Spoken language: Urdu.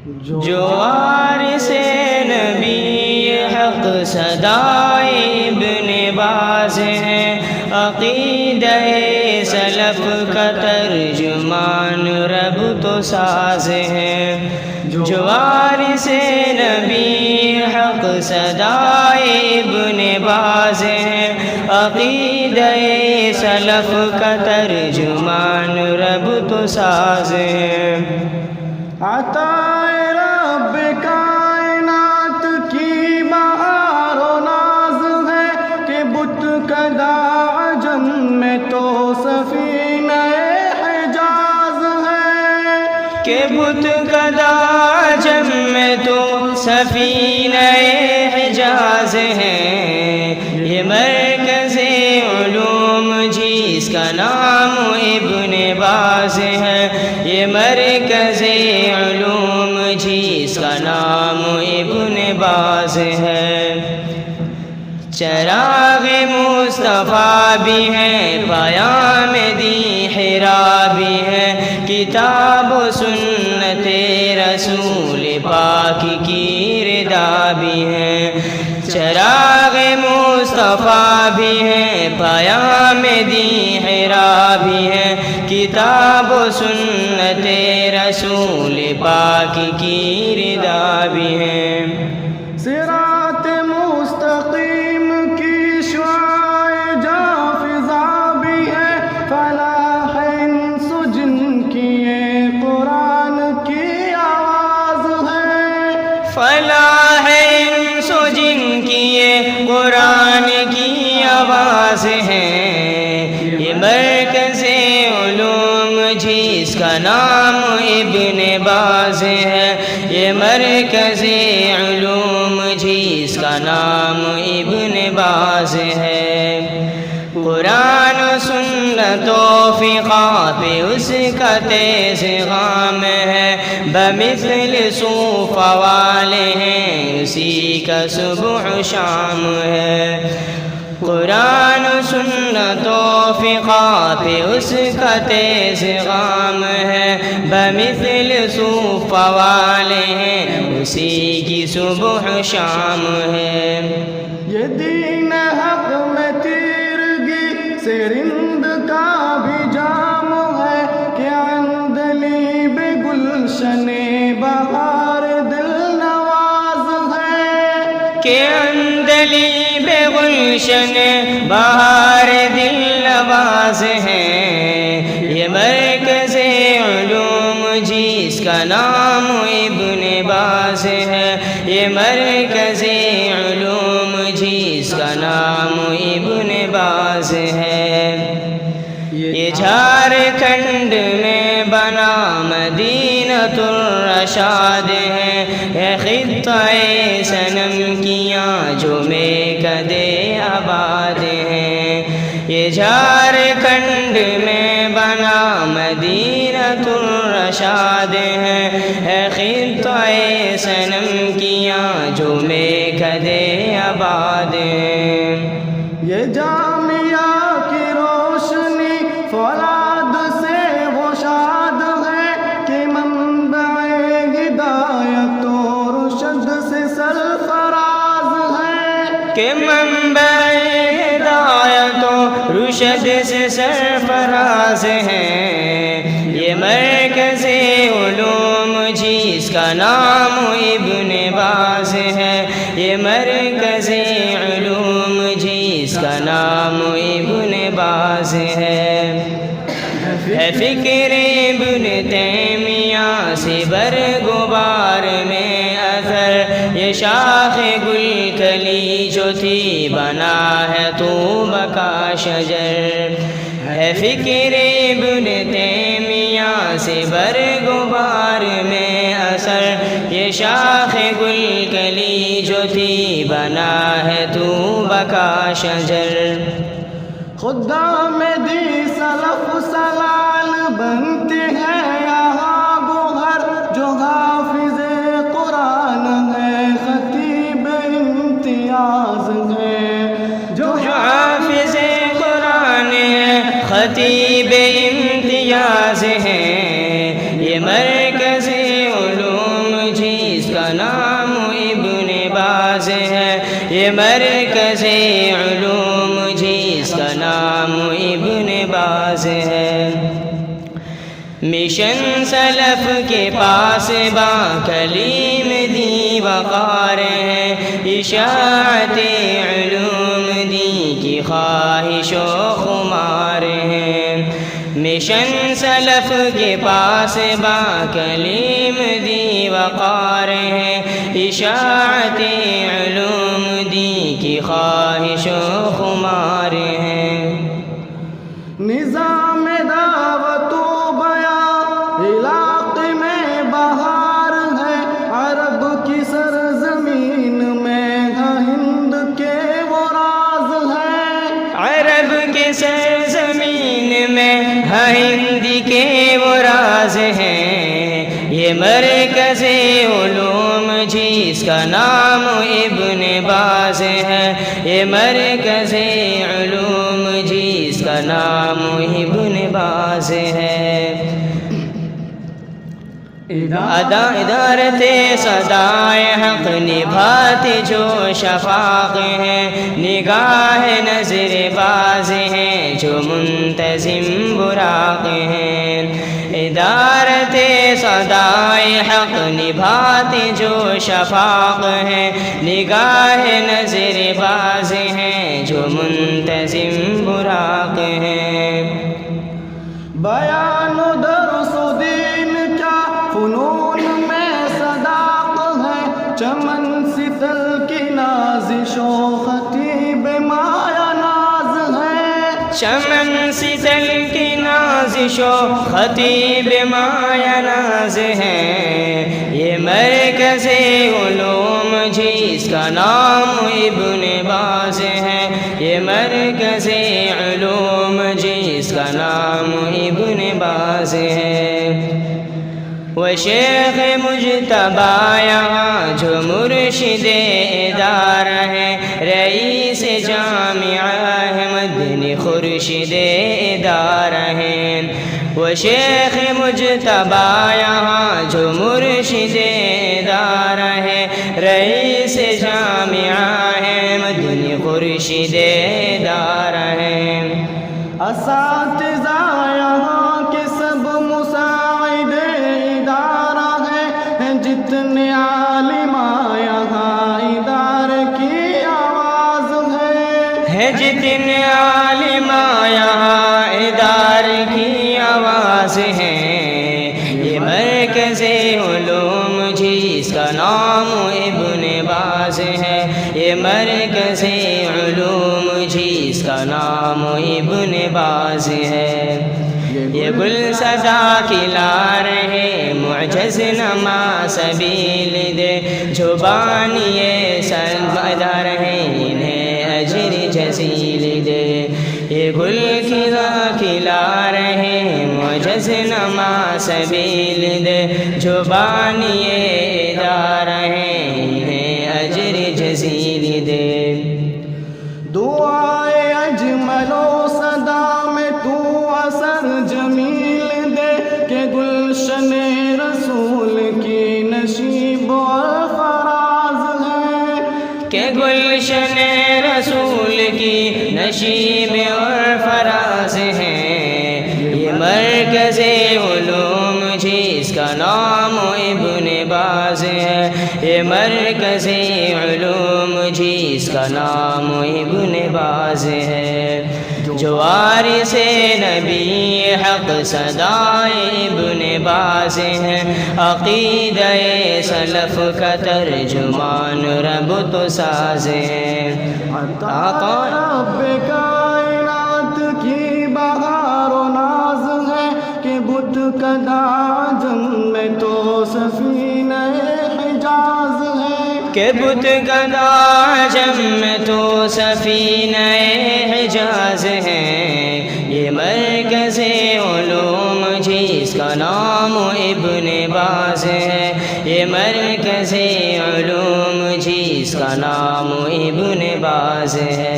جو وارث نبی حق صدائے ابن باز ہیں، عقیدہ سلف کا ترجمان رب تو ساز ہیں۔ جو وارث نبی حق صدائے ابن باز ہیں، عقیدہ سلف کا ترجمان رب تو ساز ہیں۔ عطائے رب کائنات کی بہار و ناز ہے کہ بت کدہ عجم میں تو سفینہ حجاز ہے، کہ بت کدہ عجم میں تو سفینہ حجاز ہے۔ یہ مرکز علوم جس کا نام ابن باز ہے، یہ مرکز علوم جس کا نام ابن باز ہے۔ چراغ مصطفیٰ بھی ہے، پیام دی حرا بھی ہے، کتاب و سنت رسول پاک کی ردا بھی ہے۔ چراغ مصطفیٰ بھی ہے، پیام دی حرا بھی ہے، کتاب و سنت رسول پاک کی ردا بھی ہے۔ صراط مستقیم کی شعاع جافزا بھی ہے، فلاح انس و جن کی یہ قرآن کی آواز ہے، فلاح انس و جن کی یہ قرآن کی آواز ہے۔ یہ مرکز علوم جس کا نام ابن باز ہے، یہ مرکز علوم جس کا نام ابن باز ہے۔ قرآن و سنت و فقہ پہ اس کا تیز غام ہے، بمثل صوفہ والے ہیں اسی کا صبح و شام ہے۔ قرآن و سنت و فقہ پہ اس کا تیز غام ہے، بمثل صوفہ والے ہیں اسی کی صبح و شام ہے۔ یہ دین حق میں تیرگی سے رند کا بھی جام ہے، کہ عندلیب گلشن بہار دل نواز ہے، کہ عندلیب گلشن بہار دل نواز ہے۔ یہ مرکز علوم جس کا نام ابن باز ہے، یہ مرکز علوم جس کا نام ابن باز ہے۔ یہ جھارکھنڈ میں بنا مدینۃ الرشاد ہے، یہ خطہ صنم کیاں جو میکدے آباد ہیں۔ یہ جھارکھنڈ میں بنا مدینۃ الرشاد ہے، خطہ صنم کیاں جو میکدے آباد ہیں۔ یہ جامعہ کی روشنی فولاد سے وہ شاد ہے، کہ منبع ہدایت و رشد سے سرفراز ہے، کہ منبع ہدایت و رشد سے سرفراز ہے۔ یہ مرکز علوم جس کا نام ابن باز ہے، یہ مرکز علوم جس کا نام ابن باز ہے۔ فکر ابن تیمیہ سے برگبار میں اثر، یہ شاخ گل کلی جو تھی بنا ہے طوبہ کا شجر۔ ہے فکر ابن تیمیہ سے برگبار میں اثر، یہ شاخ گل کلی جو تھی بنا ہے طوبہ کا شجر۔ خدام دی سلف سلال بنتے ہیں یہاں گوہر، جو حافظ قرآن ہے خطیب امتیاز ہے، جو حافظ قرآن ہے خطیب امتیاز ہے۔ یہ مرکز علوم یہ مرکز علوم جی اس کا نام ابن باز ہے۔ مشن سلف کے پاس با کلیم دی وقار ہے، اشاعت علوم دی کی خواہش و خمار ہے۔ مشن سلف کے پاس با کلیم دی وقار ہے، اشاعت علوم دی کی خواہش و خمار ہے۔ نظام دعوت و بیان علاقے میں بہار ہے، عرب کی سرزمین میں ہند کے وہ راز ہے، عرب کے سرزمین میں ہند کے وہ راز ہیں۔ یہ مرکز علوم جی اس کا نام ابن باز ہے، یہ مرکز علوم جی اس کا نام ابن باز ہے۔ ادارت صدائے حق نبھاتے جو شفاق ہیں، نگاہ نظر باز ہیں جو منتظم براق ہیں۔ ادارت صدائے حق نبھاتے جو شفاق ہیں، نگاہ نظر باز ہیں جو منتظم براق ہیں۔ بیان و درس و دین کیا فنون میں صداق ہے، چمن ستل کی نازش و خطیب مایا ناز ہے، چمن ستل کی نازش و خطیب مایا ناز ہے۔ یہ مرکز علوم جی اس کا نام ابن باز ہے، یہ مرکز علوم جی اس کا نام ابن باز ہے۔ وہ شیخ مجتبیٰ یہاں جو مرشد ادارہ ہے، رئیس جامعہ مدنی خورشید ادارہ ہے۔ وہ شیخ مجتبیٰ یہاں جو مرشد ادارہ ہے، رئیس جامعہ مدنی خورشید ادارہ ہے۔ اساتذہ یہاں کے سب مساعد ادارہ ہیں، جتنے عالم یہاں ادارے کی آواز ہے، جتنے عالم یہاں ادارے کی آواز ہے۔ یہ مرکز علوم جی اس کا نام ابن باز ہے، یہ مرکز علوم جی اس کا نام ابن باز ہے۔ یہ گل سزا کھلا رہے معجز نما سبیل دے، جو بانی سرمدار ہیں انہیں اجر جزیل دے۔ یہ گل کھلا رہے معجز نما سبیل دے، جو بانی ادارہ ہیں انہیں اجر جزیل دے۔ دعائے اجمل و صدا میں تو اثر جمیل دے، کہ گلشن رسول کی نشیب اور فراز ہے، کہ گلشن رسول کی نشیب اور فراز ہے۔ یہ مرکز علوم جی اس کا نام ابن باز ہے، یہ مرکز علوم جی اس کا نام ابن باز ہے۔ جو وارث نبی حق صدائے ابن باز ہیں، عقیدہ سلف کا ترجمان رب تو ساز ہیں۔ عطا رب کائنات کی بہار و ناز ہے، کہ بت کدا عجم میں تو سفینہ حجاز ہے، کہ بت گدا عجم میں تو سفینہ حجاز ہے۔ یہ مرکز علوم جی اس کا نام ابن باز ہے، یہ مرکز علوم جی اس کا نام ابن باز ہے۔